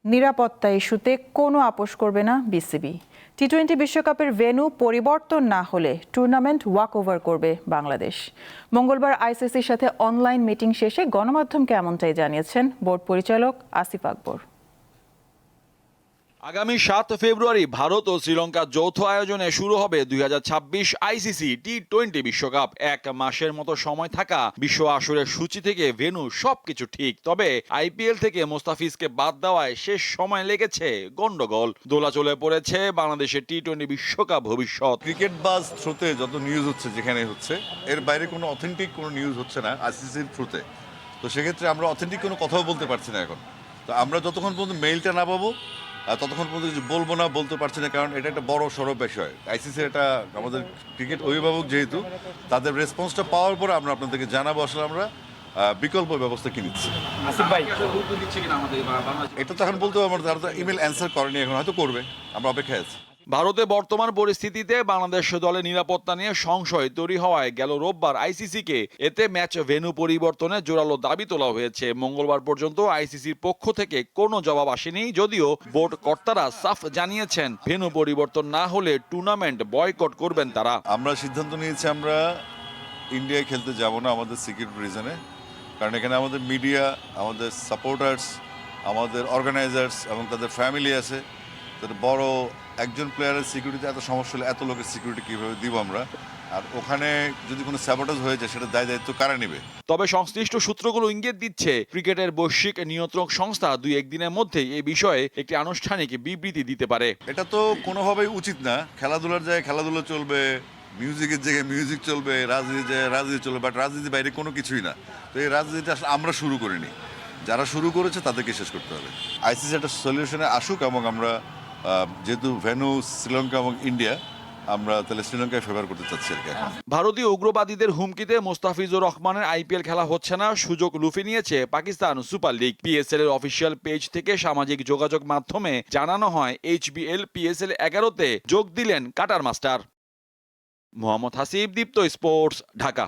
নিরাপত্তা ইস্যুতে কোনো আপোষ করবে না বিসিবি। টি-20 বিশ্বকাপের ভেন্যু পরিবর্তন না হলে টুর্নামেন্ট ওয়াক ওভার করবে বাংলাদেশ। মঙ্গলবার আইসিসির সাথে অনলাইন মিটিং শেষে গণমাধ্যমকে এমনটাই জানিয়েছেন বোর্ড পরিচালক আসিফ আকবর। আগামী 7 ফেব্রুয়ারি ভারত ও শ্রীলঙ্কার যৌথ আয়োজনে শুরু হবে 2026 আইসিসি টি-20 বিশ্বকাপ। এক মাসের মতো সময় থাকা বিশ্ব আসরের সূচি থেকে ভেন্যু সবকিছু ঠিক, তবে আইপিএল থেকে মোস্তাফিজকে বাদ দেওয়ায় শেষ সময় লেগেছে গন্ডগোল। দোলা চলে পড়েছে বাংলাদেশের টি-20 বিশ্বকাপ ভবিষ্যৎ। ক্রিকেট বাজ থ্রুতে যত নিউজ হচ্ছে, যেখানে হচ্ছে এর বাইরে কোনো অথেন্টিক কোনো নিউজ হচ্ছে না আইসিসির থ্রুতে। তো সেক্ষেত্রে আমরা অথেন্টিক কোনো কথাও বলতে পারছি না এখন। তো আমরা যতক্ষণ পর্যন্ত মেইলটা না পাবো ততক্ষণ পর্যন্ত কিছু বলবো না, বলতে পারছি না, কারণ এটা একটা বড় সড় বিষয়। আইসিসির এটা আমাদের ক্রিকেট অভিভাবক যেহেতু, তাদের রেসপন্সটা পাওয়ার পরে আমরা আপনাদেরকে জানাবো আসলে আমরা বিকল্প ব্যবস্থা কি নিচ্ছি। এটা তো এখন বলতে পারবো না, তারা তো ইমেল অ্যান্সার করেনি, এখন হয়তো করবে, আমরা অপেক্ষায় আছি। ভারতে বর্তমান পরিস্থিতিতে বাংলাদেশ দলের নিরাপত্তা নিয়ে সংশয় তৈরি হওয়ায় গেল রোববার আইসিসিকে এতে ম্যাচ ভেন্যু পরিবর্তনে জোরালো দাবি তোলা হয়েছে। মঙ্গলবার পর্যন্ত আইসিসির পক্ষ থেকে কোনো জবাব আসেনি, যদিও বোর্ড কর্তারা সাফ জানিয়েছেন ভেন্যু পরিবর্তন না হলে টুর্নামেন্ট বয়কট করবেন তারা। আমরা সিদ্ধান্ত নিয়েছি আমরা ইন্ডিয়ায় খেলতে যাব না আমাদের সিকিউরিটি রিজনে, কারণ এখানে আমাদের মিডিয়া, আমাদের সাপোর্টার্স, আমাদের অর্গানাইজার্স এবং তাদের ফ্যামিলি আছে। তাদের বড় একজন প্লেয়ারের সিকিউরিটি এত সমস্যা হলে এত লোকের সিকিউরিটি কীভাবে দিব আমরা? আর ওখানে যদি কোনো স্যাবোটাজ হয়ে যায় সেটা দায়িত্ব কারা নেবে? তবে সংশ্লিষ্ট সূত্রগুলো ইঙ্গিত দিচ্ছে ক্রিকেটের বৈশ্বিক নিয়ন্ত্রক সংস্থা 2-1 দিনের মধ্যেই এই বিষয়ে একটি আনুষ্ঠানিক বিবৃতি দিতে পারে। এটা তো কোনোভাবেই উচিত না। খেলাধুলার জায়গায় খেলাধুলা চলবে, মিউজিকের জায়গায় মিউজিক চলবে, রাজনীতির জায়গায় রাজনীতি চলবে, বাট রাজনীতির বাইরে কোনো কিছুই না। তো এই রাজনীতিটা আসলে আমরা শুরু করিনি, যারা শুরু করেছে তাদেরকে শেষ করতে হবে। আইসিসি একটা সলিউশনে আসুক, এবং আমরা যেহেতু ভেন্যু শ্রীলঙ্কা এবং ইন্ডিয়া, আমরা তাহলে শ্রীলঙ্কায় ফেভার করতে চাচ্ছি আর কি। ভারতীয় উগ্রবাদীদের হুমকিতে মোস্তাফিজুর রহমানের আইপিএল খেলা হচ্ছে না সুযোগ লুফে নিয়েছে পাকিস্তান সুপার লিগ। পিএসএল এর অফিসিয়াল পেজ থেকে সামাজিক যোগাযোগ মাধ্যমে জানানো হয় এইচবিএল পিএসএল 11-তে যোগ দিলেন কাটার মাস্টার। মোহাম্মদ হাসিব, দীপ্ত স্পোর্টস, ঢাকা।